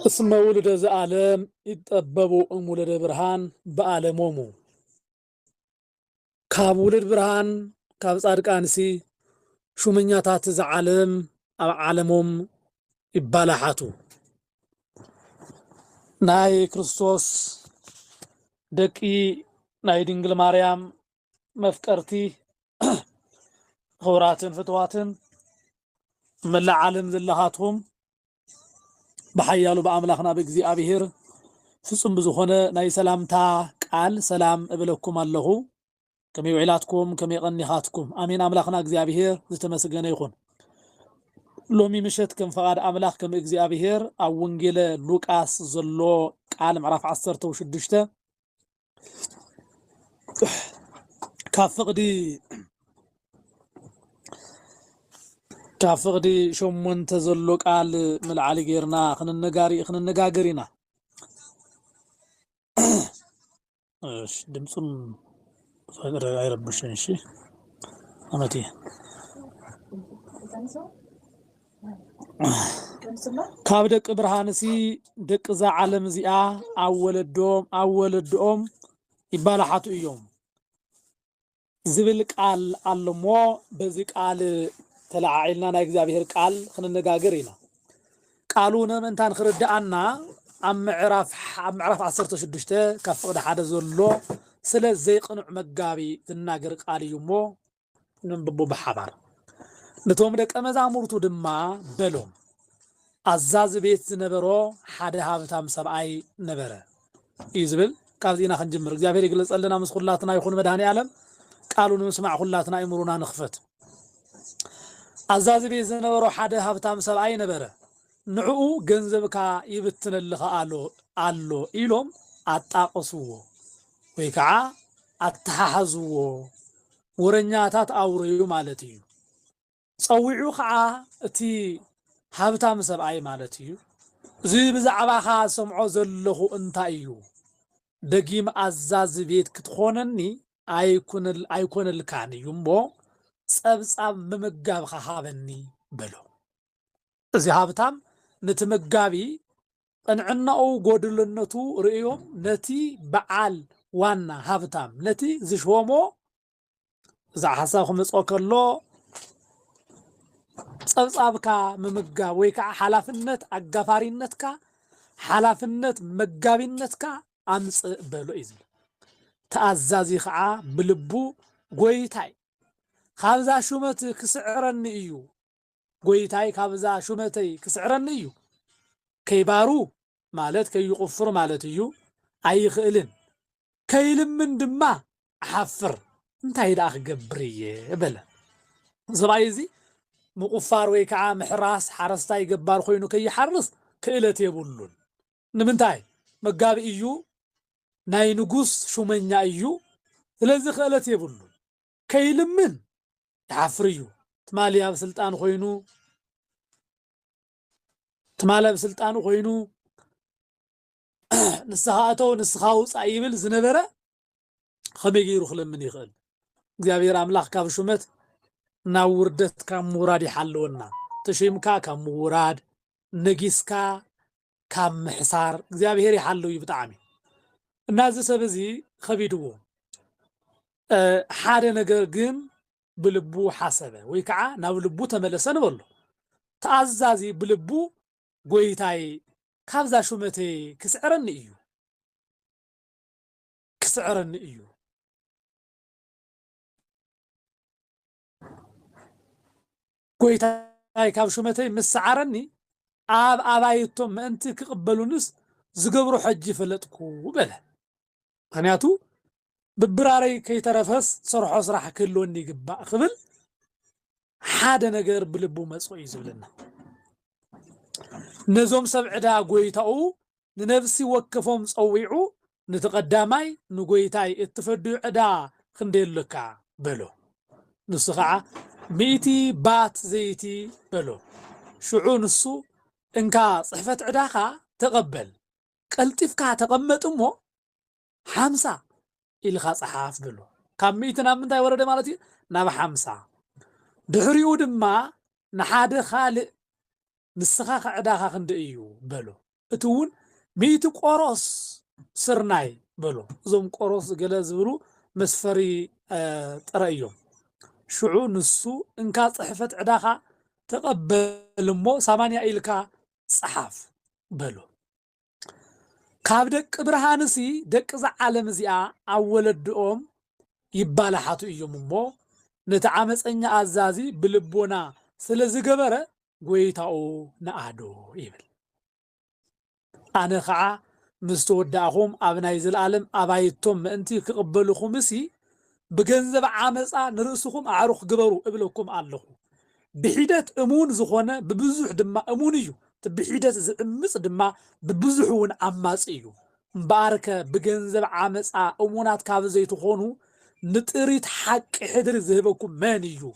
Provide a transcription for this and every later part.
اسم ولد زعلم يتطببوا ولد برهان بعالمومو كاب ولد برهان كاب صادق انسي شو من ياتات زعلم عالموم يبالحاتو ناي كريستوس دقي ناي دينجل ماريام مفكرتي خوراتن فتواتن من العالم ذلهاتهم بحيالو بأملاخنا بجزي أبيهر فصم بزخونة ناي سلامتا قال سلام ابلكم الله كمي وعلاتكم كمي غنيهاتكم آمين أملاخنا جزي أبيهر زتمسجنا يخون لومي مشت كم فقاد أملاخ كم جزي أبيهر أو ونجيل لوكاس زلو قال معرف عصرته وشدشته كافقدي شو منتزلو قال ملعالي غيرنا خن النغاغرينا ايش دمصن يربشن شي امتي كابدق برهانسي دق ذا عالم زيا اولدوم يبالحاتو يوم زبل قال علمو بزي قال تلعيلنا نا እግዚአብሔር ቃል خننغاغرينا قالونا منتان خردانا ام معرف 16 كفقد حدا زلو سلا زي قنع مغابي تناغر قال يمو ننببو بحبار نتوم دق مزامورتو دما بلوم አዛዝ ቤት ዝነበሮ ሓደ ሃብታም ሰብአይ ነበረ ይዝብል ቃልዚና ክንጅምር እግዚአብሔር ይግለጸልና መስኹላትና ይኹን መድኃኔ ዓለም ቃሉን መስማዕ ሁላትና ይምሩና ንኽፈት አዛዝ ቤት ዝነበሮ ሓደ ሃብታም ሰብአይ ነበረ ንዑኡ ገንዘብካ ይብትንልኻ አሎ ኢሎም አጣቀስዎ ወይ ከዓ አተሓሓዝዎ ወረኛታት አውረዩ ማለት እዩ ጸዊዑ ከዓ እቲ ሃብታም ሰብአይ ማለት እዩ እዚ ብዛዕባኻ ሰምዖ ዘለኹ እንታይ እዩ ደጊም አዛዝ ቤት ክትኾነኒ አይኮነልካን እዩ እሞ ጸብጻብ ምምጋብኻ ሃበኒ በሎ እዚ ሃብታም ነቲ መጋቢ ቅንዕናኡ ጎድልነቱ ርእዮም ነቲ በዓል ዋና ሃብታም ነቲ ዝሾሞ እዛ ሓሳብ ክመጽኦ ከሎ ጸብጻብካ ምምጋብ ወይ ከዓ ሓላፍነት አጋፋሪነትካ ሓላፍነት መጋቢነትካ አምጽእ በሎ ይዝብል ተአዛዚ ከዓ ብልቡ ጎይታይ ካብዛ ሹመት ክስዕረኒ እዩ ጎይታይ ካብዛ ሹመተይ ክስዕረኒ እዩ ከይባሩ ማለት ከይቁፍር ማለት እዩ አይኽእልን ከይልምን ድማ ሓፍር እንታይ ዳ ክገብር እየ በለ ሰብአይ እዚ مقفار ويكዓ محراس حرسታይ ገባር ኮይኑ ከይሐርስ ክእለት የብሉን ንምንታይ መጋቢ እዩ ናይ ንጉስ ሹመኛ እዩ ስለዚ ክእለት የብሉን ከይልምን ያፍር እዩ ትማልያ በስልጣኑ ኮይኑ ንስኻአተው ንስኻውፃ ይብል ዝነበረ ከመይ ገይሩ ክለምን ይኽእል እግዚአብሔር አምላኽ ካብ ሹመት ናውርደት ካብ ሙራድ ይሓልወና ተሽምካ ካብ ሙራድ ነጊስካ ካብ ምሕሳር እግዚአብሔር ይሓልው ይብጣዕሚ እናዚ ሰብዚ ከቢድዎ ሓደ ነገር ግን ብልቡ ሓሰበ ወይ ከዓ ናብ ልቡ ተመለሰ ንበሎ ተአዛዚ ብልቡ ጎይታይ ካብዛ ሹመቴ ክስዕረኒ እዩ ጎይታይ ካብ ሹመተይ መስዓረኒ አባይቶም ምእንቲ ክቅበሉንስ ዝገብሩ ሕጂ ፈለጥኩ በለ ምክንያቱ ብብራረይ ከይተረፈስ ሰርሖ ስራሕ ክህልወኒ ይግባእ ክብል ሓደ ነገር ብልቡ መጽኦ እዩ ዝብለና ነዞም ሰብዕዳ ጎይታኡ ንነፍሲ ወከፎም ጸዊዑ ንተቀዳማይ ንጎይታይ እትፈድዩ ዕዳ ክንደየለካ በሎ ንሱ ከዓ ميتي بات زيتي بلو شعون السو انكا صحفة عداخا تقبل قلتفكا تقمت امو 50 إلخا صحاف بلو كم ميتنا من تاي ورده مالتي ناب 50 دحريو دما نحاد خالق نسخا عداخا خند ايو بلو اتون ميت قروس سرناي بلو زوم قروس قلا زبلو مسفري ترأيهم شعو نسو انكا صحفت عداخا تقبل مو 8 إلكا صحاف بلو كاب دك برهانسي دك زعالم زيا أولدهم يبالحاتو إيوم مو نتعامس أني أزازي بلبونا سلزي قبرة قويتاو نقادو يبل أنا خعا مستودعهم أبناي العالم أبايتهم أنتي كقبلوكم مسي بجنزب عامسا نرسخهم أعرخ قبرو قبلوكم ألخو بحيدات أمون زخونة ببزح دما أمونيو بحيدات زمس دما ببزحون عماس إيو مباركة بجنزب عامسا أمونات كابزي تخونو نتريت حق حدر زهبكم مانيو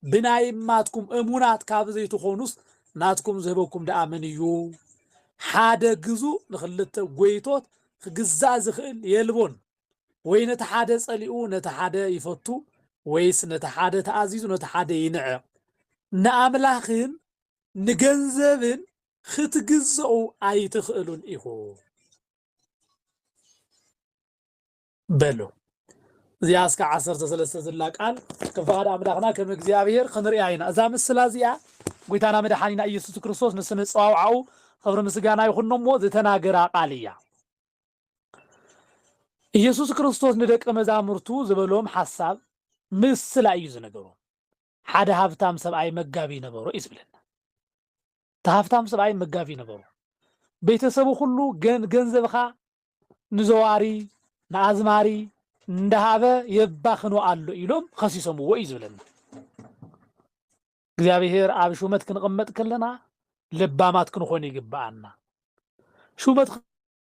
بناي ماتكم أمونات كابزي تخونوس ناتكم زهبكم دا آمنيو حاده جزو نخلت قويتوت خجزاز خل يلبون وين نتحادى صليو نتحادى يفتو ويس نتحادى تعزيز نتحادى ينع نعملاخين نجنزبن ختجزو أي تخلون إيهو بلو زياسك عصر تسلسل زلاك قال كفاد أملاخنا كم إغزيابير خنري عينا أزام السلازية قويتانا مدحانينا إيسوس كريستوس نسنة صواعو خبر مسجانا يخون نمو زتناقرا قاليا ኢየሱስ ክርስቶስ ንደቀ መዛሙርቱ ዝበሎም ሐሳብ ምስል አይዝ ነገሩ ሓደ ሃብታም ሰብአይ መጋቢ ነበሩ ይዝብለና ታሃብታም ሰብአይ መጋቢ ነበሩ ቤተሰቡ ሁሉ ገንዘብኻ ንዘዋሪ ንአዝማሪ እንደሃበ የባኽኑ አሉ ኢሎም ከሲሰምዎ ይዝብለና እግዚአብሔር አብ ሹመት ክንቀመጥ ከለና ልባማት ክንኾን ይግባአና ሹመት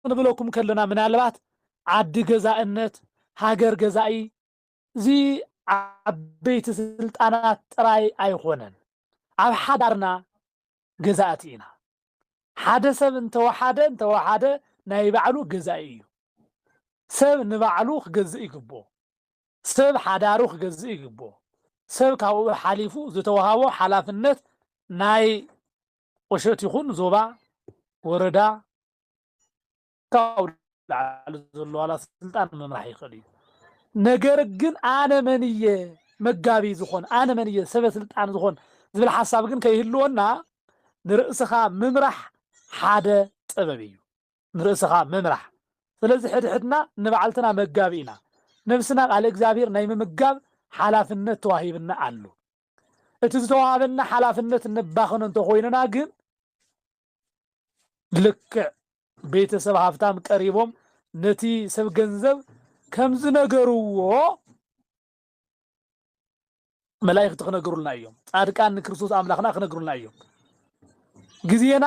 ክንብለኩም ከለና ምናልባት عد جزائنت هاجر جزائي زي عبيت سلطانات راي أيخونن عب حدرنا جزائتينا حدث انت وحده نايبعلو جزائي سب نبعلوخ جزئي قبو سب حداروخ جزئي قبو سب كاو حليفو زتوهاو حلافنت ناي وشوت يخون زوبا وردا كاو زلو على سلطان ممرحي خلي نجر جن أنا منية مجابي زخون أنا منية سبب سلطان زخون زبل حساب جن كيهلونا نرأسها ممرح حدا سببيو نرأسها ممرح فلذي حدنا نبعلتنا مجابينا نفسنا على إجابير نايم مجاب حلاف النت واهيبنا علو اتزتوهابنا حلاف النت نباخن انتو خويننا جن لك بيت سب هافتام قريبهم نتي سب ገንዘብ ከምዝ ነገሩዎ መላእክት ክነግሩልና እዮም ጻድቃን ክርስቶስ አምላኽና ክነግሩልና እዮም ግዜና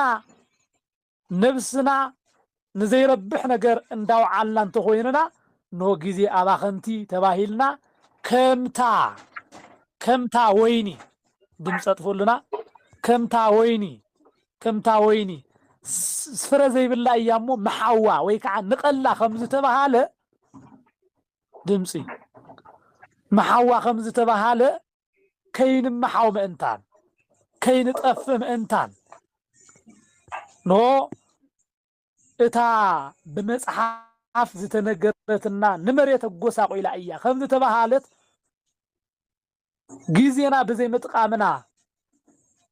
ነብስና ንዘይረብሕ ነገር እንዳውዓልና እንተኾይንና ኖ ግዜ አባኸንቲ ተባሂልና ከምታ ወይኒ ድምፅ አጥፎልና ከምታ ወይኒ سفر زي بالله أيامه محوا ويكع نقلا خمسة تبهاله دمسي محوا خمسة تبهاله كين محو مأنتان كين تقفم أنتان نو إتا بمسحاف زتنقرتنا نمرية القصاق إلى أيام خمسة تبهالت جيزينا بزي متقامنا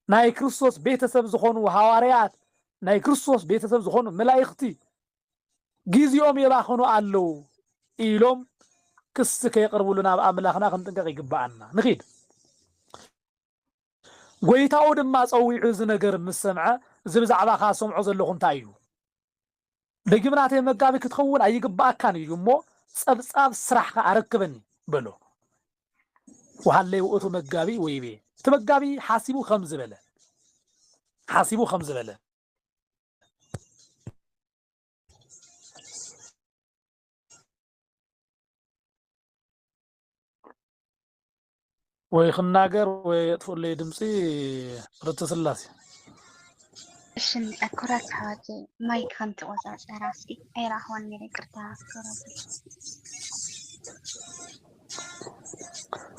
ناي كريستوس بيتسب زخون وحواريات ناي كريستوس بيتسب زخون ملايختي جيزيوم يباخنو አለው ኢሎም ክስ ከይቀርቡልና በአምላኽና ክንጥንቀቅ ይግባአና ንኺድ ጎይታው ድማ ጸዊዑ ዝነገር ምስምዐ ዝብዛዕባኻ ሰምዖ ዘለኹ እንታይ እዩ ደግምናተ መጋቢ ክትኸውን ኣይግባአካን እዩ እሞ ጸብጻብ ስራሕካ አረክበኒ በሎ ወሃለይ ወእቱ መጋቢ ወይቤ ተመጋቢ ሓሲቡ ከም ዝበለ ويخناجر ويطفل دمسي رتسلاسي شن أكرت هذه ما يكنت وزاز راسي أي راح وني كرتها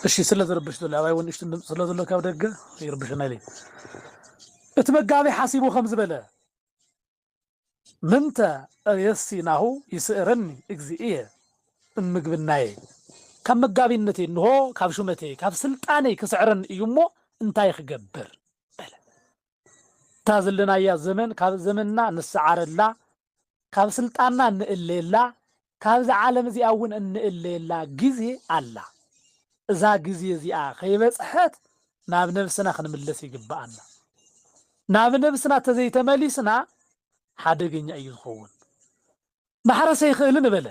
እሺ ስለዘረብሽ ደለ አባይ ወንሽ ስለዘለ ካብ ደገ ይርብሽና ኢሊ እትመጋቢ ሓሲቡ ከም ዝበለ ምንተ የሲናሁ ይስእረኒ እግዚእየ እምግብናየ ካብ መጋቢነቴ እንሆ ካብ ሹመቴ ካብ ስልጣነይ ክስዕረኒ እዩ እሞ እንታይ ክገብር በለ እታ ዘለናያ ዘመን ካብ ዘመንና ንስዓረላ ካብ ስልጣንና እንእሌላ ካብዚ ዓለም እዚኣ እውን እንእሌላ ግዜ ኣላ እዛ ግዜ እዚኣ ከይበፅሐት ናብ ነብስና ክንምለስ ይግባአና ናብ ነብስና ተዘይተመሊስና ሓደገኛ እዩ ዝኸውን ማሕረሰ ይኽእል ንበለ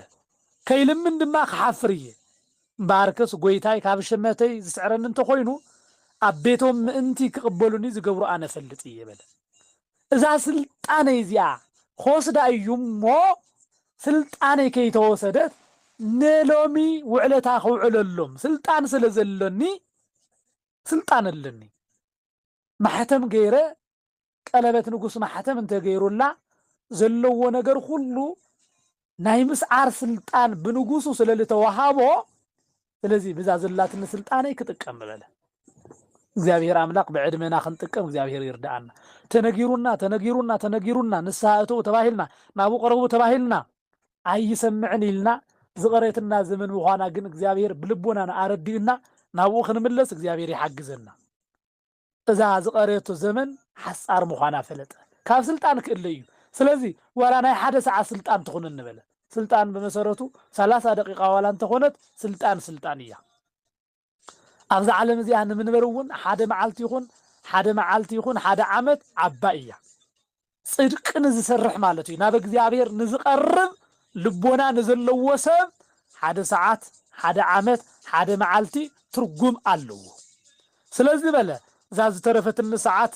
ከይልምን ድማ ክሓፍር እየ እምበኣርከስ ጎይታይ ካብ ሸመተይ ዝስዕረኒ እንተኮይኑ ኣብ ቤቶም ምእንቲ ክቕበሉኒ ዝገብሩ ኣነ ፈልጥ እየ በለ እዛ ስልጣነይ እዚኣ ክወስዳ እዩ እሞ ስልጣነይ ከይተወሰደት ንሎሚ ውዕለታ ክውዕለሎም ስልጣን ስለ ዘለኒ ስልጣን ኣለኒ ማሕተም ገይረ ቀለበት ንጉስ ማሕተም እንተገይሩላ ዘለዎ ነገር ሁሉ ናይ ምስዓር ስልጣን ብንጉሱ ስለልተዋሃቦ ስለዚ ብዛ ዘላትን ስልጣነይ ክጥቀም በለ እግዚአብሔር አምላክ በዕድመና ክንጥቀም እግዚአብሔር ይርዳአና ተነጊሩና ንስሓእቱ ተባሂልና ናቡ ቀረቡ ተባሂልና ኣይሰምዕን ኢልና ዝቀረትና ዘመን ምዃና ግን እግዚአብሔር ብልቦናና አረዲእና ናብኡ ክንምለስ እግዚአብሔር ይሓግዘና እዛ ዝቀረቱ ዘመን ሓፃር ምዃና ፈለጠ ካብ ስልጣን ክእለ እዩ ስለዚ ዋላ ናይ ሓደ ሰዓት ስልጣን ትኹን እንበለ ስልጣን በመሰረቱ 30 ደቂቃ ዋላ እንተኾነት ስልጣን እያ ኣብዚ ዓለም እዚኣ ንምንበር እውን ሓደ መዓልቲ ይኹን ሓደ ዓመት ዓባይ እያ ጽድቅን ዝሰርሕ ማለት እዩ ናብ እግዚአብሔር ንዝቀርብ ልቦና ንዘለዎ ሰብ ሓደ ሰዓት ሓደ ዓመት ሓደ መዓልቲ ትርጉም ኣለዎ ስለዚ በለ እዛ ዝተረፈትን ሰዓት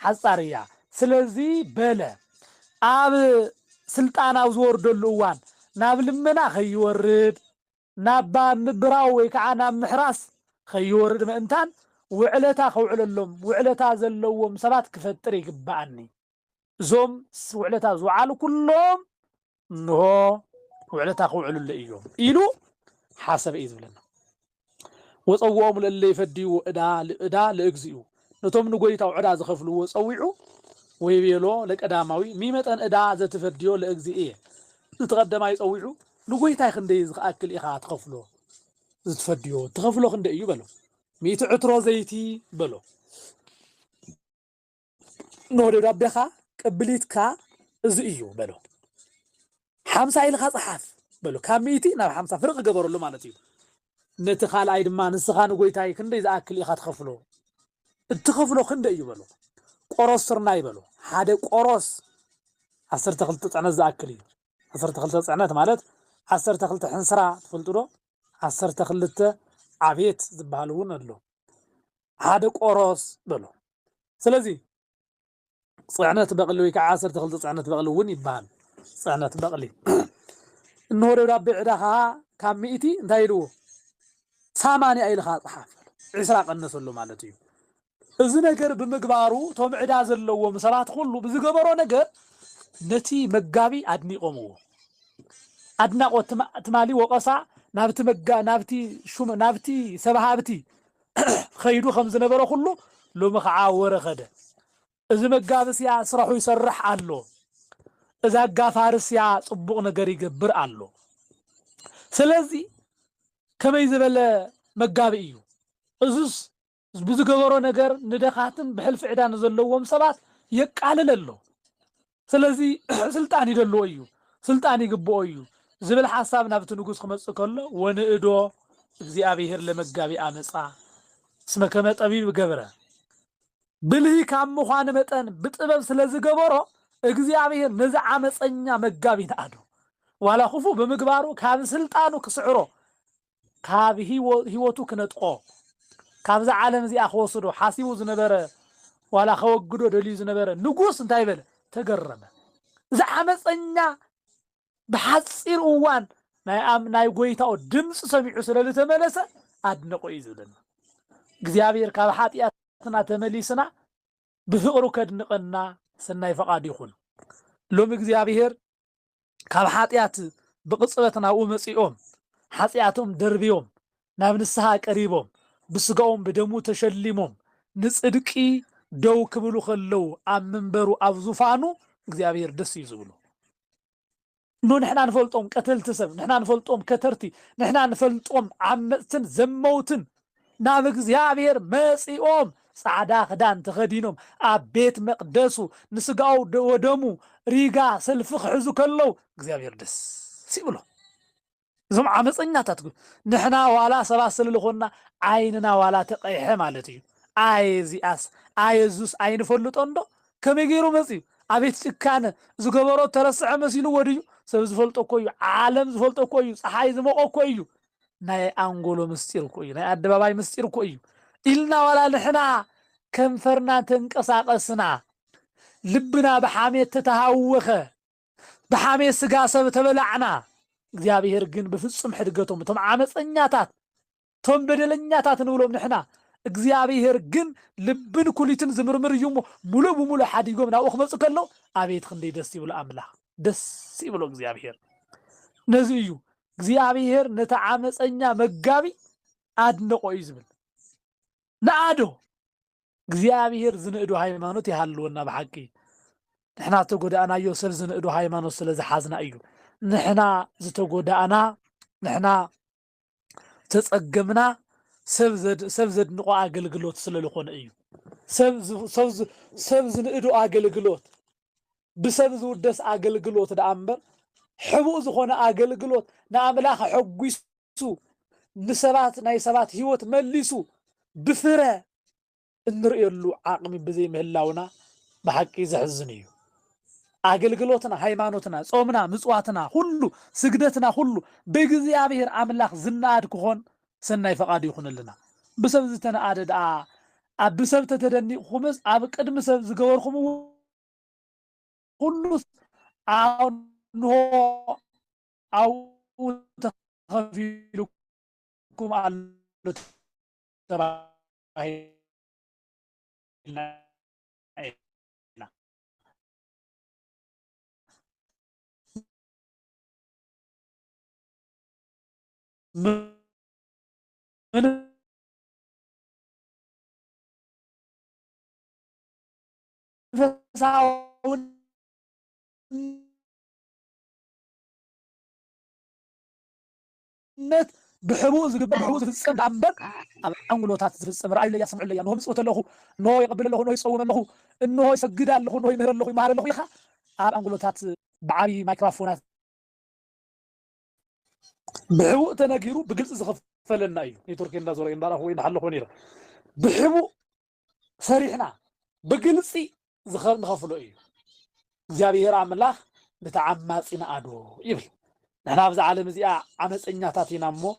ሓፃር እያ ስለዚ በለ ኣብ ስልጣን ኣብ ዝወርደሉ እዋን ናብ ልመና ከይወርድ ናብ ምብራው ወይ ከዓ ናብ ምሕራስ ከይወርድ ምእንታን ውዕለታ ከውዕለሎም ውዕለታ ዘለዎም ሰባት ክፈጥር ይግባአኒ እዞም ውዕለታ ዝውዓሉ ኩሎም እንሆ ውዕለታ ከውዕሉለ እዮም ኢሉ ሓሰበ እዩ ዝብለና ወፀውኦም ለለ ይፈድይዎ ዕዳ ለእግዚኡ ነቶም ንጎይታው ዕዳ ዝኸፍልዎ ፀዊዑ ወይቤሎ ለቀዳማዊ ሚመጠን ዕዳ ዘትፈድዮ ለእግዚእየ ዝተቀደማይ ፀዊዑ ንጎይታይ ክንደይ ዝኽኣክል ኢኻ ትኸፍሎ ዝትፈድዮ ትኸፍሎ ክንደይ እዩ በሎ 100 ዕትሮ ዘይቲ በሎ ኖዶ ዳቤኻ ቅብሊትካ እዚ እዩ በሎ 50 ኢልካ ጽሓፍ በሎ ካብ 100 ናብ 50 ፍርቅ ገበረሉ ማለት እዩ ነቲ ካልኣይ ድማ ንስኻ ንጎይታይ ክንደይ ዝኣክል ኢኻ ትኸፍሎ እትኸፍሎ ክንደይ እዩ በሎ ቆሮስ ስርናይ በሎ ሓደ ቆሮስ 12 ጽዕነት ዝኣክል እዩ 12 ጽዕነት ማለት 12 ሕንስራ ትፈልጡ ዶ 12 ዓቤት ዝበሃል እውን ኣሎ ሓደ ቆሮስ በሎ ስለዚ ጽዕነት በቕሊ ወይ ከዓ 12 ጽዕነት በቕሊ እውን ይበሃል ጽዕነት በቕሊ እንሆ ደብዳቤ ዕዳኻ ካብ 100 እንታይ ኢልዎ 80 ኢልካ ጽሓፍ 20 ቀነሰሉ ማለት እዩ እዚ ነገር ብምግባሩ ቶም ዕዳ ዘለዎም ሰባት ሁሉ ብዝገበሮ ነገር ነቲ መጋቢ አድኒቆምዎ አድናቆት ትማሊ ወቀሳ ናብቲ ሰብሃብቲ ኸይዱ ከም ዝነበረ ሁሉ ሎሚ ከዓ ወረኸደ እዚ መጋብስያ ስራሑ ይሰርሕ ኣሎ እዛ ጋፋርስያ ጽቡቕ ነገር ይገብር ኣሎ ስለዚ ከመይ ዝበለ መጋቢ እዩ እዙስ ብዝገበሮ ነገር ንደኻትን ብሕልፊ ዕዳ ዘለዎም ሰባት የቃልል ኣሎ ስለዚ ስልጣን ይደልዎ እዩ ስልጣን ይግብኦ እዩ ዝብል ሓሳብ ናብቲ ንጉስ ክመጽእ ከሎ ወንእዶ እግዚአብሔር ለመጋቢ አመጻ እስመ ከመ ጠቢብ ገብረ ብልሂ ካብ ምዃን መጠን ብጥበብ ስለዝገበሮ እግዚአብሔር ነዚ ዓመፀኛ መጋቢ ነኣዶ ዋላ ክፉ ብምግባሩ ካብ ስልጣኑ ክስዕሮ ካብ ህይወቱ ክነጥቆ ካብዛ ዓለም እዚኣ ክወስዶ ሓሲቡ ዝነበረ ዋላ ከወግዶ ደልዩ ዝነበረ ንጉስ እንታይ በለ ተገረመ እዚ ዓመፀኛ ብሓፂር እዋን ናይ ጎይታው ድምፂ ሰሚዑ ስለዝተመለሰ አድነቆ እዩ ዝብለና እግዚአብሔር ካብ ሓጢአትና ተመሊስና ብፍቅሩ ከድንቀና ሰናይ ፈቃድ ይኹን ሎሚ እግዚአብሔር ካብ ሓጢአት ብቅጽበት ናብኡ መጺኦም ሓጢአቶም ደርብዮም ናብ ንስሐ ቀሪቦም ብስጋኦም ብደሙ ተሸሊሞም ንጽድቂ ደው ክብሉ ከለው ኣብ መንበሩ ኣብ ዙፋኑ እግዚአብሔር ደስ እዩ ዝብሉ نو نحنا نفلطهم قتلت سب نحنا نفلطهم كترتي نحنا نفلطهم عمتن زموتن ناب እግዚአብሔር መጽኦም ጻዕዳ ክዳን ተኸዲኖም ኣብ ቤት መቅደሱ ንስጋው ወደሙ ሪጋ ሰልፍ ክሕዙ ከለው እግዚአብሔር ደስ ሲብሎ እዞም ዓመፀኛታት ንሕና ዋላ ሰባት ስለልኾና ዓይንና ዋላ ተቀይሐ ማለት እዩ አይዚአስ አይዙስ አይንፈልጦ እንዶ ከመይ ገይሩ መጽዩ አቤት ጭካነ ዝገበሮ ተረስዐ መሲሉ ወድዩ ሰብ ዝፈልጦ እኮ እዩ ዓለም ዝፈልጦ እኮ እዩ ፀሓይ ዝሞቆ እኮ እዩ ናይ አንጎሎ ምስጢር እኮ እዩ ናይ አደባባይ ምስጢር እኮ እዩ ኢልና ዋላ ንሕና ከንፈርና ተንቀሳቀስና ልብና በሐሜት ተተሃወኸ በሐሜት ስጋ ሰብ ተበላዕና እግዚአብሔር ግን በፍጹም ሕድገቶም ቶም ዓመፀኛታት ቶም በደለኛታት ንብሎም ንሕና እግዚአብሔር ግን ልብን ኩሊትን ዝምርምር እዩ ሙሉ በሙሉ ሓዲጎም ናብኡ ክመጽ ከሎ አቤት ክንደይ ደስ ይብሎ አምላኽ ደስ ይብሎ እግዚአብሔር ነዚ እዩ እግዚአብሔር ነታ ዓመፀኛ መጋቢ አድነቆ እዩ ዝብል ንአዶ እግዚአብሔር ዝንእዶ ሃይማኖት ይሃልወና በሐቂ ንሕና ተጎዳእናዮ ሰብ ዝንእዶ ሃይማኖት ስለ ዝሓዝና እዩ ንሕና ዝተጎዳእና ንሕና ተጸገምና ሰብ ዘድንቆ አገልግሎት ስለልኾነ እዩ ሰብ ዝንእዶ አገልግሎት ብሰብ ዝውደስ አገልግሎት ዳአምበር ሕቡእ ዝኾነ አገልግሎት ንአምላኽ ሕጉሱ ንሰባት ናይ ሰባት ህይወት መሊሱ ብፍረ እንርእየሉ ዓቅሚ ብዘይ ምህላውና በሐቂ ዘሕዝን እዩ አገልግሎትና ሃይማኖትና ጾምና ምጽዋትና ሁሉ ስግደትና ሁሉ በእግዚአብሔር አምላኽ ዝናድ ክኾን ሰናይ ፈቃድ ይኹንልና ብሰብ ዝተነአደ ደአ ኣብ ብሰብ ተተደኒቕኹምስ ኣብ ቅድሚ ሰብ ዝገበርኹም ሁሉ አውንሆ አው ተኸፊሉኩም አሉ ተባሂልና መንፈሳውን نت بحبوز بحبوز في السماء عمبر أنقلوا تات في السماء رأي لي يسمع لي إنه مسؤول له إنه يقبل له إنه يصوم له إنه يسجد له إنه يمهر له يمهر له يخا أنقلوا تات بعري ميكروفونات بحبو تناجرو بجلس زغفل النايو يترك الناس ولا ينبره وين حله ونيره بحبو صريحنا بجلسي زخر نغفله إيه زيابير عملاخ بتعماسنا أدو يبل نحن في العالم زي عمسنياتاتنا مو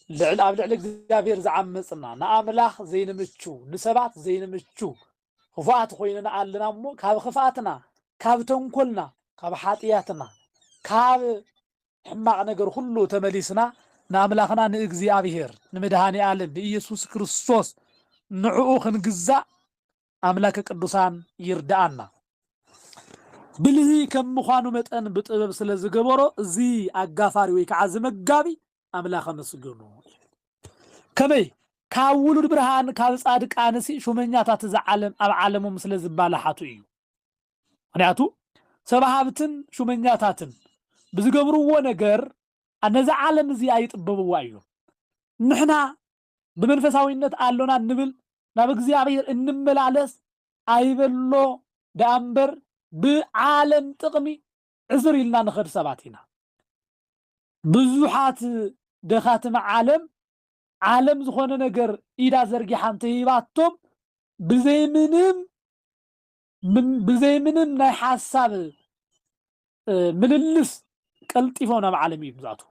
لعل أبلع لك زيابير زعمسنا نعملاخ زين متشو نسبات زين متشو خفات خوينا نعلنا مو كاب خفاتنا كاب تنكلنا كاب حاتياتنا كاب حماق نقر كله تمليسنا نعملاخنا نإግዚአብሔር نمدهاني عالم بإيسوس كريستوس نعوخ نجزاء أملاك قدوسان يردعنا بلهي كم مخانو متأن بطبب سلازي قبرو زي أقافاري ويكعز مقابي أملاخ مسجونو كمي كاولو البرهان كاوز آدك آنسي شو من ياتات زعالم أب عالمو مسلازي بالحاتو إيو هنياتو سبحابتن شو من ياتاتن بزي قبرو ونقر أنا زعالم زي آيت ببو أيو نحنا بمنفساوينت قالونا نبل نابقزي عبير إنملالس أيبلو دامبر بعالم تقمي عزر لنا نخد سباتنا بزوحات دخات مع عالم زخونا نقر إيدا زرقي حانتهي باتهم بزي منم ناي حاساب من اللس قلطيفونا بعالمي بذاته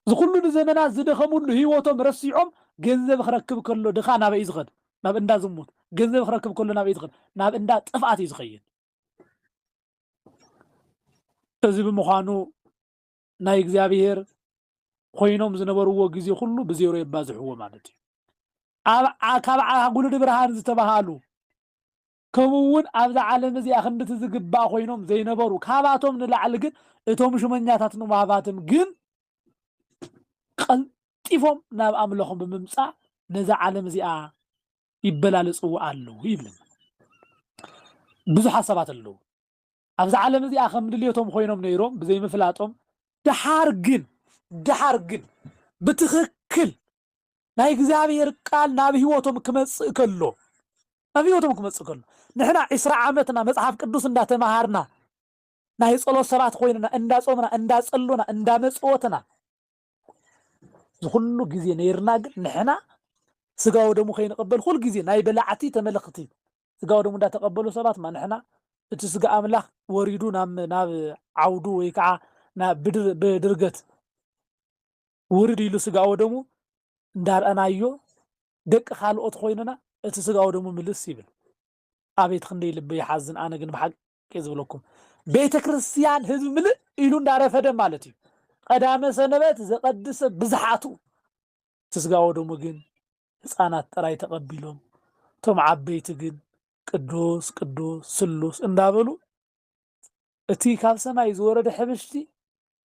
زخلو زمانات زدخمون هيوتهم رسيعهم ገንዘብ ክረክብ ከሎ ድኻ ናብ ይዝኸድ ናብ እንዳ ዝሙት ገንዘብ ክረክብ ከሎ ናብ ይዝኸድ ናብ እንዳ ጥፍኣት ይዝኸይን እዚ ብምዃኑ ናይ እግዚአብሔር ኮይኖም ዝነበርዎ ግዜ ሁሉ ብዜሮ ይባዝሕዎ ማለት እዩ ካብ ዓጉልድ ብርሃን ዝተባሃሉ ከምኡውን ኣብዛ ዓለም እዚኣ ክንድቲ ዝግባእ ኮይኖም ዘይነበሩ ካባቶም ንላዕሊ ግን እቶም ሹመኛታት ንማባትም ግን قلتيفهم ناب أملهم بممسع نزع عالم زيا يبلال سوء اللو يبلن بزو حسابات اللو أبز عالم زي أخم دليتهم خوينهم نيروم بزي مفلاتهم دحارجن بتخكل ناي እግዚአብሔር ቃል ናብ ህይወቶም ክመጽእ ከሎ ናብ ህይወቶም ክመጽእ ከሎ ንሕና 20 ዓመትና መጽሐፍ ቅዱስ እንዳተማሃርና ናይ ጸሎት ሰባት ኮይንና እንዳጾምና እንዳጸሎና እንዳመጽወትና ዝኹሉ ግዜ ነይርና ግን ንሕና ስጋው ደሙ ከይንቀበል ኩል ግዜ ናይ በላዕቲ ተመለኽቲ ስጋው ደሙ እንዳተቀበሉ ሰባት ማ ንሕና እቲ ስጋ አምላኽ ወሪዱ ናብ ዓውዱ ወይ ከዓ ናብ ብድርገት ወሪዱ ኢሉ ስጋው ደሙ እንዳርአናዮ ደቅ ካልኦት ኮይንና እቲ ስጋው ደሙ ምልስ ይብል አቤት ክንደይ ልብ ይሓዝን አነ ግን በሐቂ ዝብለኩም ቤተ ክርስቲያን ህዝብ ምልእ ኢሉ እንዳረፈደ ማለት እዩ ቀዳመ ሰንበት ዘቀድስ ብዝሓቱ ስጋው ደሙ ግን ህፃናት ጥራይ ተቀቢሎም ቶም ዓበይቲ ግን ቅዱስ ቅዱስ ስሉስ እንዳበሉ እቲ ካብ ሰማይ ዝወረደ ሕብሽቲ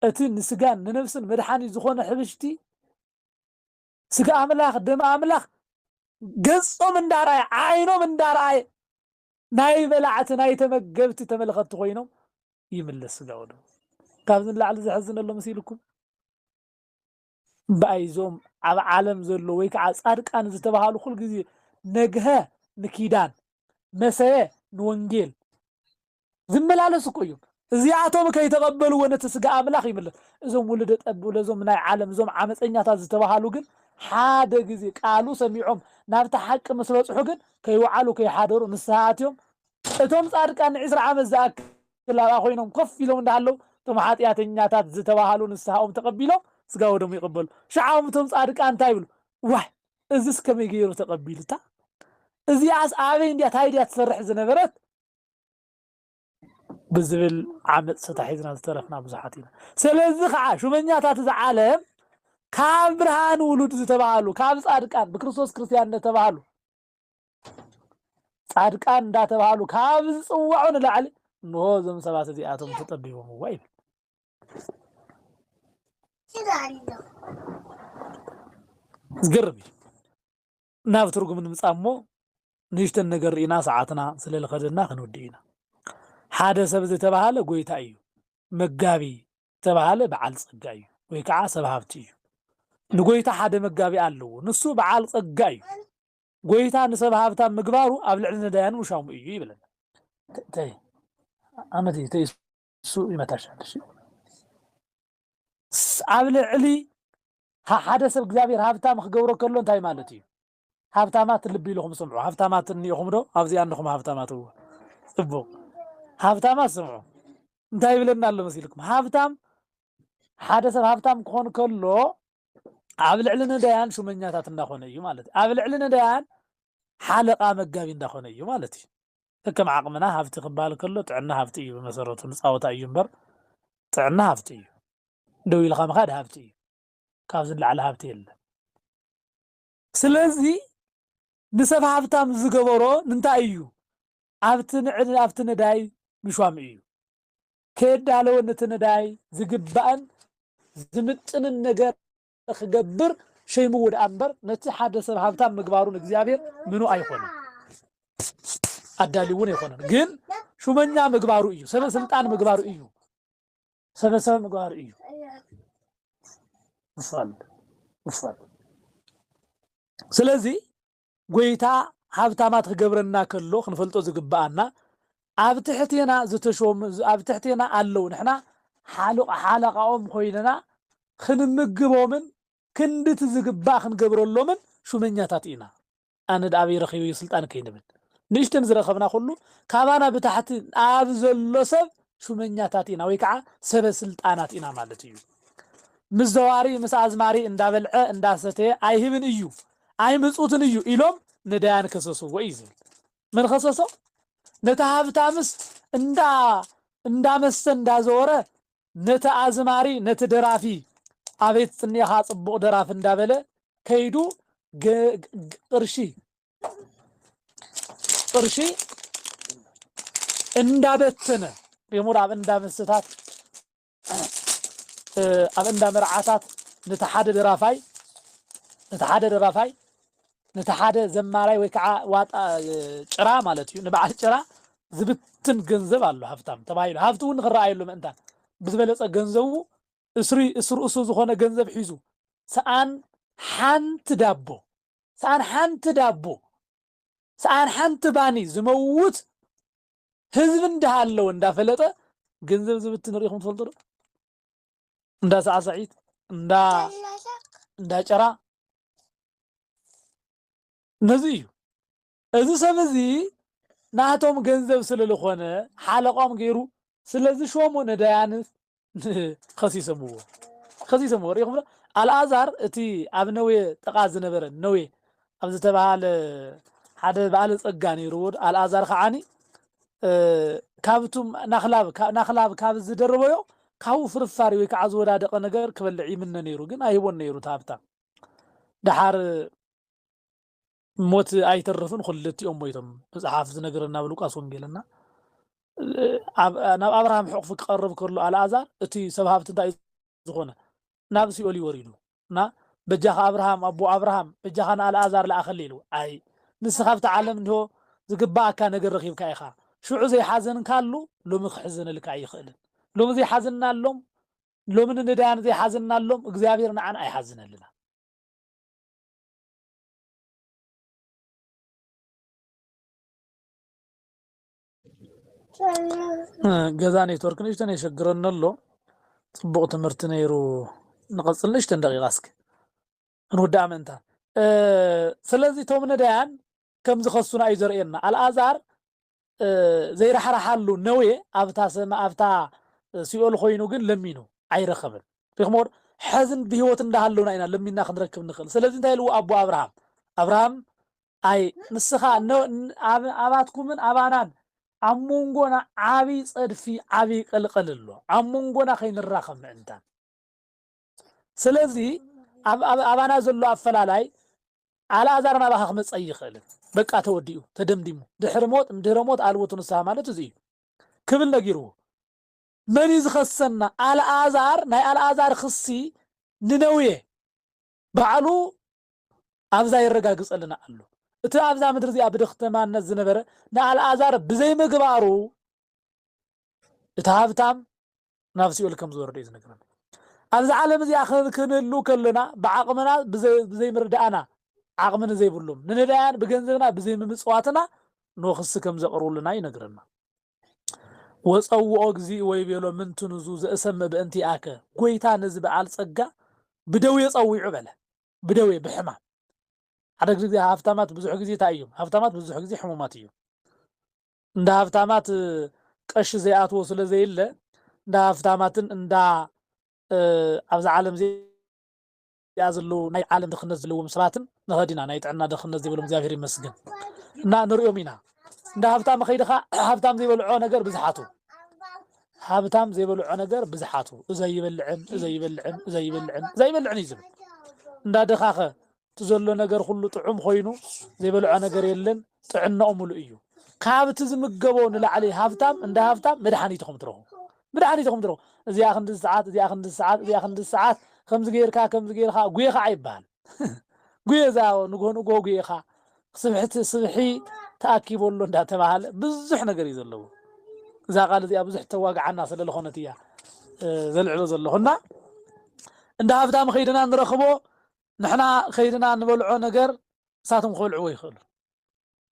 እቲ ንስጋን ንነፍስን መድሓኒት ዝኾነ ሕብሽቲ ስጋ አምላኽ ደም አምላኽ ገጾም እንዳራይ ዓይኖም እንዳራይ ናይ በላዕቲ ናይ ተመገብቲ ተመልኸቲ ኮይኖም ይምለስ ስጋው ደሙ ካብዚ ላዕሊ ዝሕዝነሎ መሲልኩም ባይዞም ኣብ ዓለም ዘሎ ወይ ከዓ ጻድቃን ዝተባሃሉ ኩል ግዜ ነግሀ ንኪዳን መሰየ ንወንጌል ዝመላለሱ እዮም እዚኣቶም ከይተቀበሉ ወነተ ስጋ አምላኽ ይምለስ እዞም ውልደ ጠብል እዞም ናይ ዓለም እዞም ዓመፀኛታት ዝተባሃሉ ግን ሓደ ግዜ ቃሉ ሰሚዖም ናብቲ ሓቂ ምስ በጽሑ ግን ከይወዓሉ ከይሓደሩ ንስሓትዮም እቶም ጻድቃን 20 ዓመት ዝኣክል ኮይኖም ኮፍ ኢሎም እንዳሃለው እቶም ሓጢአተኛታት ዝተባሃሉ ንስሓኦም ተቀቢሎም ስጋው ደሙ ይቀበሉ ሸዓም እቶም ጻድቃን እንታይ ይብሉ ዋይ እዚስ ከመይ ገይሩ ተቀቢሉታ እዚኣስ ኣበይ እንድያ ታይድያ ትሰርሕ ዝነበረት ብዝብል ዓመፅ ሰታሒዝና ዝተረፍና ብዙሓት ኢና ስለዚ ከዓ ሹመኛታት ዝዓለም ካብ ብርሃን ውሉድ ዝተባሃሉ ካብ ጻድቃን ብክርስቶስ ክርስቲያን እንደተባሃሉ ጻድቃን እንዳተባሃሉ ካብ ዝጽውዑ ንላዕሊ ኖ ዞም ሰባት እዚኣቶም ተጠቢቦም ወይ ዝገርም ናብ ትርጉም ንምጻሞ ንሽተን ነገር ሪእና ሰዓትና ስለልኸደና ክንውዲ ኢና ሓደ ሰብ ዝተባሃለ ጎይታ እዩ መጋቢ ዝተባሃለ በዓል ጸጋ እዩ ወይ ከዓ ሰብ ሃብቲ እዩ ንጎይታ ሓደ መጋቢ ኣለዎ ንሱ በዓል ጸጋ እዩ ጎይታ ንሰብ ሃብታ ምግባሩ ኣብ ልዕሊ ነዳያን ውሻሙ እዩ ይብለና ተይ ኣመዲ ተይ ሱ ይመታሻለሽ ኣብ ልዕሊ ሓደ ሰብ እግዚአብሔር ሃብታም ክገብሮ ከሎ እንታይ ማለት እዩ ሃብታማት ልብ ኢልኩም ስምዑ ሃብታማት እንይኹም ዶ ኣብዚ አንኹም ሃብታማት ጽቡቕ ሃብታማት ስምዑ እንታይ ይብለና ኣሎ መሲልኩም ሃብታም ሓደ ሰብ ሃብታም ክኾን ከሎ ኣብ ልዕሊ ነዳያን ሹመኛታት እንዳኾነ እዩ ማለት ኣብ ልዕሊ ነዳያን ሓለቃ መጋቢ እንዳኾነ እዩ ማለት እዩ ከከም ዓቕምና ሃብቲ ክባል ከሎ ጥዕና ሃብቲ እዩ ብመሰረቱ ንፃወታ እዩ እምበር ጥዕና ሃብቲ እዩ ደው ኢልካ ምኻድ ሃብቲ እዩ ካብ ዝለዓለ ሃብቲ የለን ስለዚ ንሰብ ሃብታም ዝገበሮ እንታይ እዩ ኣብቲ ነዳይ ምሿም እዩ ከዳለው ነቲ ነዳይ ዝግባእን ዝምጥንን ነገር ክገብር ሸይሙ ወደ ኣንበር ነቲ ሓደ ሰብ ሃብታም ምግባሩን እግዚአብሔር ምኑ ኣይኾነን ኣዳሊውን ኣይኾነን ግን ሹመኛ ምግባሩ እዩ ሰበ ስልጣን ምግባሩ እዩ ሰበ ምግባሩ እዩ ውፋል ስለዚ ጎይታ ሃብታማት ክገብረና ከሎ ክንፈልጦ ዝግባአና ኣብ ትሕቲና ዝተሾሙ ኣብ ትሕቲና ኣለው ንሕና ሓለቃኦም ኮይነና ክንምግቦምን ክንድቲ ዝግባእ ክንገብረሎምን ሹመኛታት ኢና ኣነ ዳኣበይ ረኺበ ስልጣን ከይንብል ንእሽተን ዝረኸብና ኩሉ ካባና ብታሕቲ ኣብ ዘሎ ሰብ ሹመኛታት ኢና ወይ ከዓ ሰበ ስልጣናት ኢና ማለት እዩ ምዘዋሪ ምስ ኣዝማሪ እንዳበልዐ እንዳሰተየ ኣይህብን እዩ ኣይምጹትን እዩ ኢሎም ነዳያን ከሰስዎ እዩ ዝብል ምን ከሰሶ ነታ ሃብታምስ እንዳመሰ እንዳዘወረ ነታ ኣዝማሪ ነቲ ደራፊ ኣቤት ጽኒኻ ጽቡቕ ደራፊ እንዳበለ ከይዱ ቅርሺ እንዳበተነ የሙር ኣብ እንዳመሰታት ኣብ እንዳመርዓታት ነታ ሓደ ዘማራይ ወይ ከዓ ዋጣ ጭራ ማለት እዩ ንበዓል ጭራ زبتن جنزب الله هفتام تبايل هفتون غرأي له مأنتان بزبلة جنزبو اسر اسو زخونه جنزب حيزو سأن حنت دابو سأن حنت دابو سأن حنت باني زموت هزب اندهالو اندا فلطه جنزب زبتن ريخم تفلطو اندا ساعة سعيد اندا جرا نزيو ازو سمزي ناتهم جنزب سللخونه حلقهم غيرو سلازي شومو نديانس خسيسمو ريخم الازار اتي ابنوي تقاز نبره نوي ابز تبعال حدا بعال صقاني رود الازار خعاني كابتم نخلاب كاب زدربيو كاو فرفاري وي كعز ودادق ነገር كبلعي من نيرو ግን አይወን ነይሩ ታብታ دحار موت አይተርፍን ኩልቲኦም ሞይቶም መጽሐፍ ዝነገረና ብሉቃስ ወንጌልና ናብ አብርሃም ሕቁፍ ክቀርብ ከሎ አልዓዛር እቲ ሰብሃብት እንታይ ዝኾነ ናብ ሲኦል ይወሪዱ እና በጃኻ አብርሃም አቦ አብርሃም በጃኻን አልዓዛር ለአኸል ኢሉ አይ ንስኻብቲ ዓለም እንሆ ዝግባእካ ነገር ረኺብካ ኢኻ ሽዑ ዘይሓዘን ካሉ ሎሚ ክሕዘነልካ ኣይኽእልን ሎሚ ዘይሓዘናሎም ሎሚ ንዳያን ዘይሓዘናሎም እግዚአብሔር ንዓና ኣይሓዝነልና ገዛ ኔትወርክ ንሽተን የሸግረነሎ ጽቡቕ ትምህርቲ ነይሩ ንቐጽል ንሽተን ደቂቓ እስኪ እንውዳእ ምእንታ ስለዚ ቶም ነዳያን ከም ዝኸሱና እዩ ዘርእየና አልዓዛር ዘይረሓረሓሉ ነዌ ኣብታ ኣብታ ሲኦል ኮይኑ ግን ለሚኑ ኣይረኸብን ሪኽሞር ሕዝን ብሂወት እንዳሃለውና ኢና ለሚና ክንረክብ ንኽእል ስለዚ እንታይ ኢልዎ ኣቦ አብርሃም ኣይ ንስኻ ኣባትኩምን ኣባናን ኣብ መንጎና ዓብይ ፀድፊ ዓብይ ቅልቅል ኣሎ ኣብ መንጎና ከይንራኸብ ምእንታን ስለዚ ኣባና ዘሎ ኣፈላላይ አልዓዛር ናባኻ ክመፅእ ይኽእልን በቃ ተወዲኡ ተደምዲሙ ድሕሪ ሞት ኣልቦቱ ንስሓ ማለት እዚ እዩ ክብል ነጊርዎ መን ዝኸሰና አልዓዛር ናይ አልዓዛር ክሲ ንነውየ ባዕሉ ኣብዛ ይረጋግፀልና ኣሎ እቲ ኣብዛ ምድሪ እዚኣ ብድኽተማነት ዝነበረ ንአልዓዛር ብዘይ ምግባሩ እቲ ሃብታም ናብ ሲኦል ከም ዝወረደ እዩ ዝነግረና ኣብዚ ዓለም እዚኣ ክንህሉ ከለና ብዓቕምና ብዘይ ምርዳእና ዓቕምን ዘይብሎም ንነዳያን ብገንዘብና ብዘይ ምምፅዋትና ንክሲ ከም ዘቕርቡልና ይነግረና ወፀውኦ እግዚእ ወይቤሎ ምንትንዙ ዘእሰምዕ በእንቲአከ ጎይታ ነዚ በዓል ፀጋ ብደውየ ፀዊዑ በለ ብደውየ ብሕማም ሓደ ግዜ ሃብታማት ብዙሕ ግዜ እንታይ እዮም ሃብታማት ብዙሕ ግዜ ሕሙማት እዮም እንዳ ሃብታማት ቀሺ ዘይኣትዎ ስለ ዘይለ እንዳ ሃብታማትን እንዳ ኣብዚ ዓለም እዚኣ ዘለዉ ናይ ዓለም ድኽነት ዘለዎም ሰባትን ንኸዲና ናይ ጥዕና ድኽነት ዘይብሎም እግዚአብሔር ይመስገን እና ንሪኦም ኢና እንዳ ሃብታም ከይድኻ ሃብታም ዘይበልዖ ነገር ብዙሓቱ ሃብታም ዘይበልዖ ነገር ብዙሓቱ እዛ ይበልዕን እዩ ዝብል እንዳ ድኻኸ تزلو نجار كله طعم خينو زي بلع نجار يلن طعنا أمله إيو كابت زمجبون لعلي هافتام عند هافتام مدحني تخم تروه زي آخر الساعات خمس غير خا قوي عيبان قوي زاو نقول قوي خا صبحي تأكيد والله ده تبعال بزح نجار يزلو إذا قال زي أبو زح تواقع عنا صل الله خنتيا زل علو زل خنا عند هافتام خيرنا نرخبو نحنا خيرنا نبلعو نجر ساتم خلعو يخل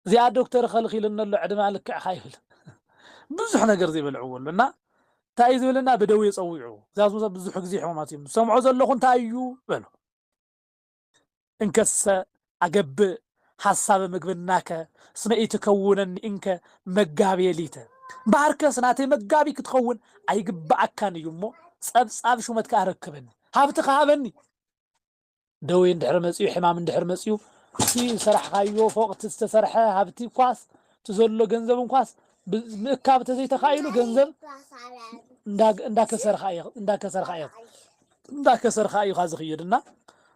زي الدكتور خلخي لنا اللعد مالك حايل بزح نجر زي بلعو لنا تايز لنا بدوي يصويعو زاز بزح زي حماماتهم سمعوا زلخون تايو بلو انكس عقب حساب مقبناك سمعي تكونن انك مقابي ليته بارك سناتي مقابي كتخون ايقبعك كان يمو صاب شو متكاركبن هابتك هابني دوي اندحر مسيو حمام اندحر مسيو في سرح خايو فوق تستسرحه هابتي كواس تزلو جنزب كواس مكابت زي تخايلو جنزب انداك سر خايو خاز خيدنا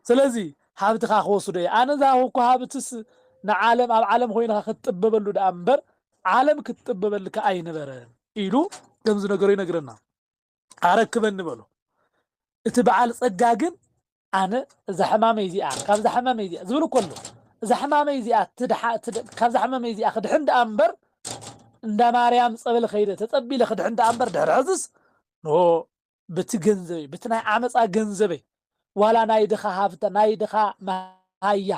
سلازي هابت خا خوسو دي انا زاو كو هابتس نعالم اب عالم خوينا خطببلو دا امبر عالم كتطببلك اي نبر يلو جنز نغري نغرنا اركبن بلو اتبعال صقاغن أنا زحمة ميزي كاب زحمة ميزي زبلو كله زحمة ميزي كاب زحمة ميزي أخذ حند أمبر እንዳ ማርያም ጸበል ኸይደ ተጸቢለ ኸድሕ እንዳ ኣምበር ድሕርሕዝስ ኖ ብትገንዘበ ብትናይ ዓመፃ ገንዘበ ዋላ ናይ ድኻ ሃብተ ናይ ድኻ ማሃያ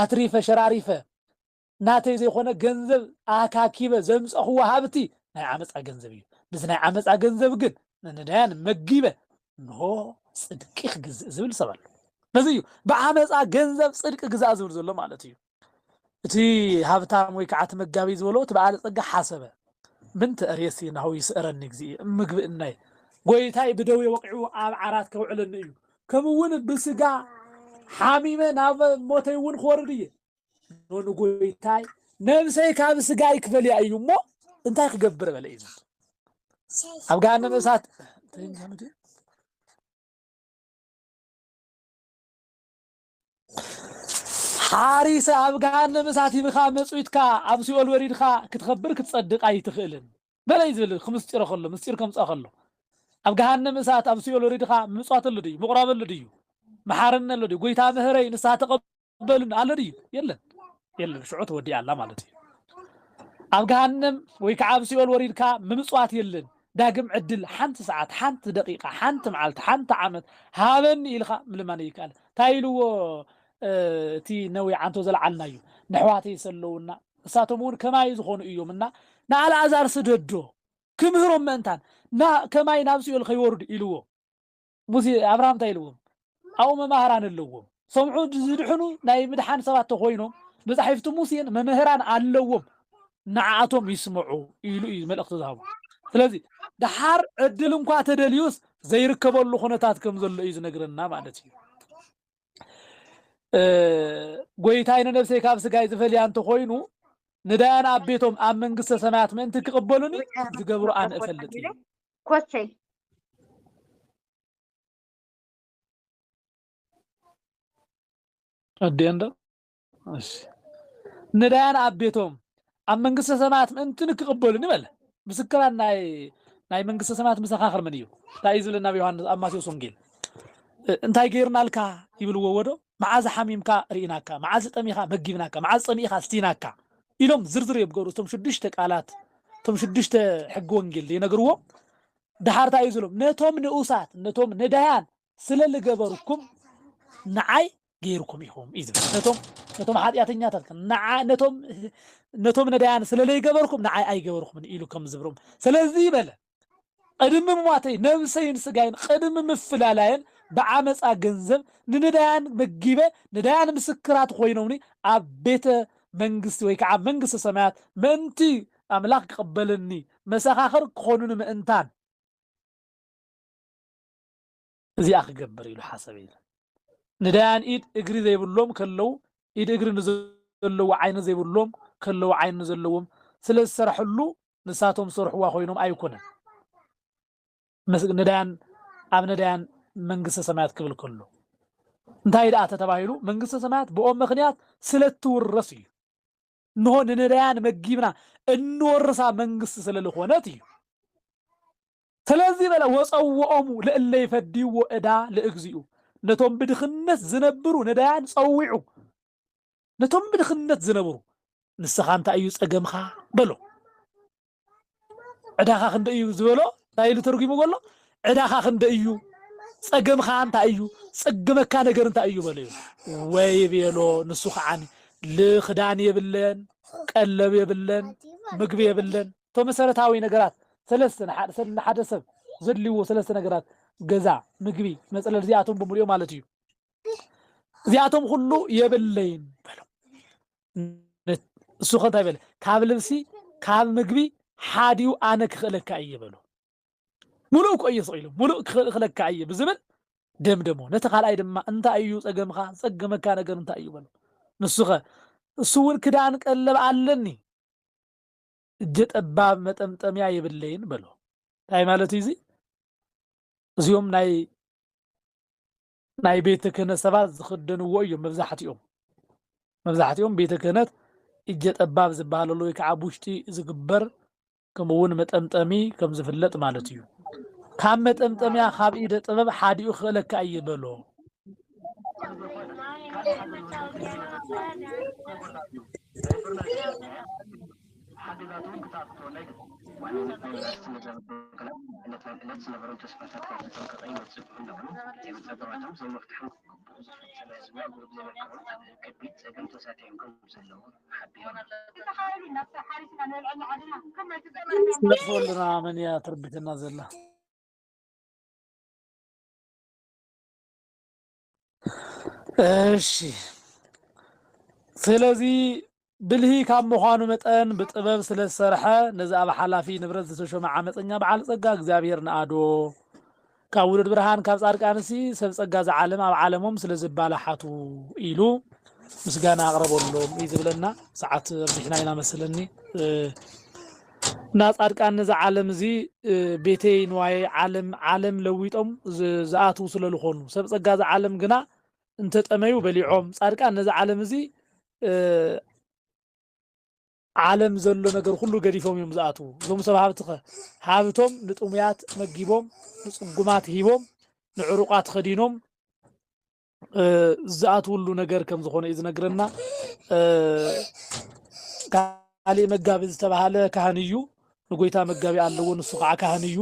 ኣትሪፈ ሸራሪፈ ናተይ ዘይኮነ ገንዘብ ኣካኪበ ዘምፀኽዎ ሃብቲ ናይ ዓመፃ ገንዘብ እዩ ብዚ ናይ ዓመፃ ገንዘብ ግን ነዳያን መጊበ ኖ ጽድቂ ክግዝእ ዝብል ሰብ ኣሎ በዚ እዩ ብዓመፃ ገንዘብ ጽድቂ ግዛእ ዝብል ዘሎ ማለት እዩ እቲ ሃብታም ወይ ከዓ እቲ መጋቢ ዝበሎ እቲ በዓለ ፀጋ ሓሰበ ምንተ ርእሲ ናሁ ይስእረኒ እግዚእ ምግቢ እናይ ጎይታይ ብደዌ ወቂዑ ኣብ ዓራት ከውዕለኒ እዩ ከምውን ብስጋ ሓሚመ ናብ ሞተይ እውን ክወርድ እየ ኖ ጎይታይ ነብሰይ ካብ ስጋ ይክፈልያ እዩ እሞ እንታይ ክገብር በለ እዩ ኣብ ገሃነመ እሳት حارس أبغان مساتي بخا مسويت كا أبسي الوريد خا كتخبر كتصدق أي تخيلن بلا يزبل خمس تير خلو مستير كم أخلو أبغان مسات أبسي الوريد خا مسوات اللدي مقرب اللدي محارن اللدي قويتها مهري نسات قبلن على دي يلا شعوت ودي على مالتي أبغان ويك أبسي الوريد كا مسوات يلن داقم عدل حنت ساعات حنت دقيقة حنت معلت حنت عمد هذا إلخا ملماني قال تايلو تي نوي عنتو زلعلنا يو نحواتي يسلونا ساتمون كما يزخون ايومنا نا على ازار سددو كمهرم منتان نا كما ينابسو الخيورد يلو موسي ابراهيم تايلوم او ممهران اللوم سمعوا زدحنو ناي مدحان سبات خوينو مصحيفتو موسين ممهران اللوم نعاتهم يسمعوا يلو ملأخت ذهب ስለዚህ دحار ዕድል እንኳ ተደልዩስ ዘይርከበሉ ኹነታት ከም ዘሎ እዩ ዝነግረና ማለት እዩ ጎይታይነ ነፍሰይ ካብ ስጋይ ዝፈልያ እንተ ኮይኑ ንዳያን ኣቤቶም ኣብ መንግስተ ሰማያት ምእንቲ ክቕበሉኒ ዝገብሩ ኣነ እፈልጥ እዩ ኮሰይ ኣዴንዶ እሺ ንዳያን ኣቤቶም ኣብ መንግስተ ሰማያት ምእንቲ ክቕበሉኒ በለ ምስክራን ናይ መንግስተ ሰማያት መሰኻኽር ምን እዩ እንታይ ዝብለና ዮሐንስ ኣብ ማቴዎስ ወንጌል እንታይ ገይርናልካ ይብልዎ ወዶ معاذ حميمكا ريناكا معاذ طميخا مجيبناكا معاذ طميخا ستيناكا إلهم زرزر يبقروا تم شدشت قالات تم شدشت حق وانجيل ينقروا دحارتا يزلهم نتوم نؤسات نتوم نديان سلل جبركم نعاي غيركم يهم إذا نتوم حد ياتنياتك نعاي نتوم نديان سلل جبركم نعاي أي جبركم من إلو كم زبرهم سلزي بلا قدم مواتي نفسين سجاين قدم مفلالين بعمص أجنزب نديان مجيبة نديان مسكرات خوينوني عبيت منجس ويك عب منجس السماوات منتي أملاك قبلني مساخ آخر خونون من إنتان زي أخ جبر يلو حسبين نديان إيد إجري زي بلوم كلو إيد إجري نزلوا عين زي بلوم كلو عين نزلوهم سلس سرحلو نساتهم سرحوا خوينهم أيكونه مسك نديان أب نديان منجس السماوات قبل كله انتهي دعاء تتباهلو منجس السماوات بأم مخنيات سلت ورسي نهون نديان مجيبنا النورسا منجس سلل خواناتي ثلاثي بلا وصوؤمو لألا يفديو إدا لإغزيو نتوم بدخنت زنبرو نديان صوعو نتوم بدخنت زنبرو نسخان تأيوز أقمخا بلو عداخا خند أيو زبلو تايلو ترقي مقولو عداخا خند أيو صقمخا انت أيو صقمكا نقر انت أيو بلو ويبيلو نسوخ عني لخدان يبلن قلب يبلن مقب يبلن تو مسارتاوي نقرات ثلاثة حدث زدليو ثلاثة نقرات جزاء مقبي مسألة زياتهم بمليو مالتيو زياتهم كله يبلين بلو السوخة تايبل كاب لبسي كاب مقبي حاديو أنا كخلك أي بلو ملوك أي صيلو ملوك خلك أي بزمن دمو نتخال أي دم أنت أيو صقمخا صقمكا نقر انت أيو بلو نسوخة السور كدانك اللي بعلني جت أباب متأمتميا يبلين بلو تاي مالتي زي زيوم ناي بيتك نسبات خدنو ويوم مفزحت يوم بيتك نت جت أباب زبالو يكعبوشتي زقبر كمون متأمتمي كم زفلت مالتيو كم متأمتميا خاب إيدة طبب حاديو خلك أي بلو حبيباتهم بتاعته لك وانا نتمنى استنى التي نبرو تسبحت كانت أي متسبحون لهم يمتبعتهم زي مفتحون سبع قلوب زي الكون كبيت سجنت ساعتين كم زلوا نقفلنا من يا تربيتنا زلا እሺ ስለዚህ ብልሂ ካብ ምዃኑ መጠን ብጥበብ ስለ ዝሰርሐ ነዚ ኣብ ሓላፊ ንብረት ዝተሾመ ዓመፀኛ በዓል ፀጋ እግዚኣብሔር ንኣዶ ካብ ውሉድ ብርሃን ካብ ጻድቃንሲ ሰብ ፀጋ ዝዓለም ኣብ ዓለሞም ስለ ዝባላሓቱ ኢሉ ምስጋና ኣቕረበሎም እዩ ዝብለና ሰዓት ርሒና ኢና መስለኒ እና ጻድቃን ነዚ ዓለም እዚ ቤተይ ንዋይ ዓለም ለዊጦም ዝኣትው ስለ ዝኾኑ ሰብ ፀጋ ዝዓለም ግና እንተጠመዩ በሊዖም ጻድቃን ነዚ ዓለም እዚ ዓለም ዘሎ ነገር ሁሉ ገዲፎም እዮም ዝኣትው እዞም ሰብ ሃብቶም ንጥሙያት መጊቦም ንጽጉማት ሂቦም ንዕሩቃት ኸዲኖም ዝኣትውሉ ነገር ከም ዝኾነ እዩ ዝነግረና ካሊእ መጋቢ ዝተባሃለ ካህን እዩ ንጎይታ መጋቢ ኣለዎ ንሱ ከዓ ካህን እዩ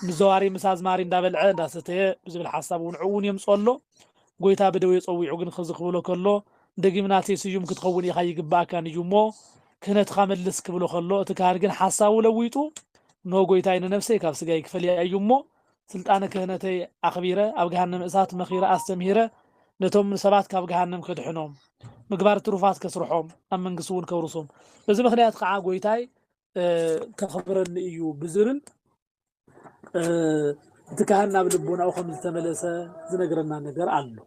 ንዘዋሪ ምስ ኣዝማሪ እንዳበልዐ እንዳሰተየ ብዝብል ሓሳብ እውን ዕውን የምፅሎ ጎይታ በደው የፀዊዑ ግን ክዝኽብሎ ከሎ ደጊምናቴ ስዩም ክትኸውን ኢኻ ይግባእካን እዩ እሞ ክህነትካ መልስ ክብሎ ከሎ እቲ ካህን ግን ሓሳቡ ለዊጡ ኖ ጎይታይ ንነፍሰይ ካብ ስጋይ ክፈልያ እዩ እሞ ስልጣነ ክህነተይ ኣኽቢረ ኣብ ገሃነም እሳት መኺረ ኣስተምሂረ ነቶም ሰባት ካብ ገሃነም ከድሕኖም ምግባር ትሩፋት ከስርሖም ኣብ መንግስቲ እውን ከውርሶም በዚ ምክንያት ከዓ ጎይታይ ከኽብረኒ እዩ ብዝብል እቲ ካህን ናብ ልቦናኡ ከም ዝተመለሰ ዝነግረና ነገር ኣሎ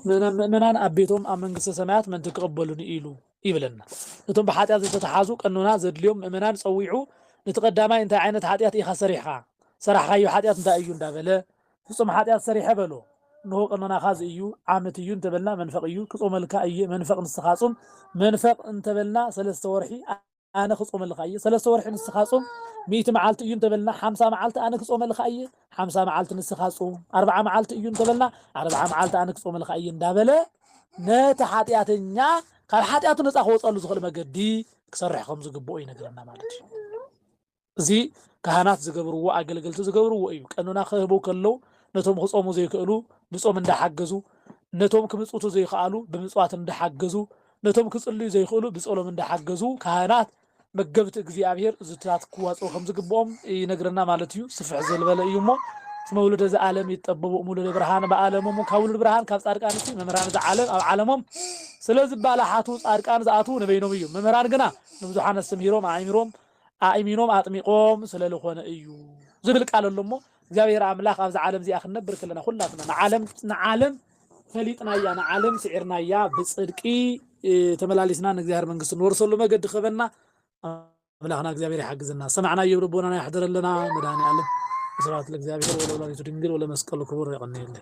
ምእመናን ኣብ ቤቶም ኣብ መንግስቲ ሰማያት መን ትቅበሉኒ ኢሉ ይብለና እቶም ብሓጢአት ዝተተሓዙ ቀኖና ዘድልዮም ምእመናን ፀዊዑ ነቲ ቀዳማይ እንታይ ዓይነት ሓጢአት ኢኻ ሰሪሕካ ሰራሕካዮ ሓጢአት እንታይ እዩ እንዳበለ ፍጹም ሓጢአት ሰሪሐ በሎ ንሆ ቀኖናኻ እዚ እዩ ዓመት እዩ እንተበልና መንፈቅ እዩ ክጾመልካ እየ መንፈቅ ንስኻ ጾም መንፈቅ እንተበልና 3 ወርሒ ኣነ ክጾመልካ እየ 3 ወርሒ ንስኻ ጾም 100 መዓልቲ እዩ እንተበልና 50 መዓልቲ ኣነ ክጾመልካ እየ 50 መዓልቲ ንስኻ ጾም 40 መዓልቲ እዩ እንተበልና 40 መዓልቲ ኣነ ክጾመልካ እየ እንዳበለ ነቲ ሓጢአተኛ ካብ ሓጢአቱ ነፃ ክወፀሉ ዝኽእል መገዲ ክሰርሕ ከም ዝግብኦ ይነግረና ማለት እዩ እዚ ካህናት ዝገብርዎ ኣገልገልቲ ዝገብርዎ እዩ ቀኖና ክህቡ ከለው ነቶም ክጾሙ ዘይክእሉ ብጾም እንዳሓገዙ ነቶም ክምጽቱ ዘይኽኣሉ ብምጽዋት እንዳሓገዙ ነቶም ክጽልዩ ዘይክእሉ ብጸሎም እንዳሓገዙ ካህናት መገብቲ እግዚአብሔር ዝታት ክዋጽኡ ከም ዝግብኦም ይነግረና ማለት እዩ ስፍሕ ዘልበለ እዩ እሞ መውሉድ እዚ ዓለም ይጠበቡ ሙሉድ ብርሃን በዓለሞም ካብ ውሉድ ብርሃን ካብ ጻድቃን እቲ መምህራን እዚ ዓለም ኣብ ዓለሞም ስለዚ ባላሓቱ ጻድቃን ዝኣቱ ንበይኖም እዩ መምህራን ግና ንብዙሓን ኣስተምሂሮም ኣእሚኖም ኣጥሚቆም ስለለኾነ እዩ ዝብል ቃል ኣሎ እሞ እግዚአብሔር ኣምላኽ ኣብዚ ዓለም እዚኣ ክንነብር ከለና ኩላትና ንዓለም ፈሊጥናያ ንዓለም ስዒርናያ ብጽድቂ ተመላሊስና ንእግዚአብሔር መንግስቲ ንወርሰሉ መገዲ ኸበና أملاخنا እግዚአብሔር يحجزنا سمعنا يربونا يحضر لنا مداني علم صلوات الእግዚአብሔር ወለወላዲቱ ድንግል ወለመስቀሉ ክቡር ይቀንይልን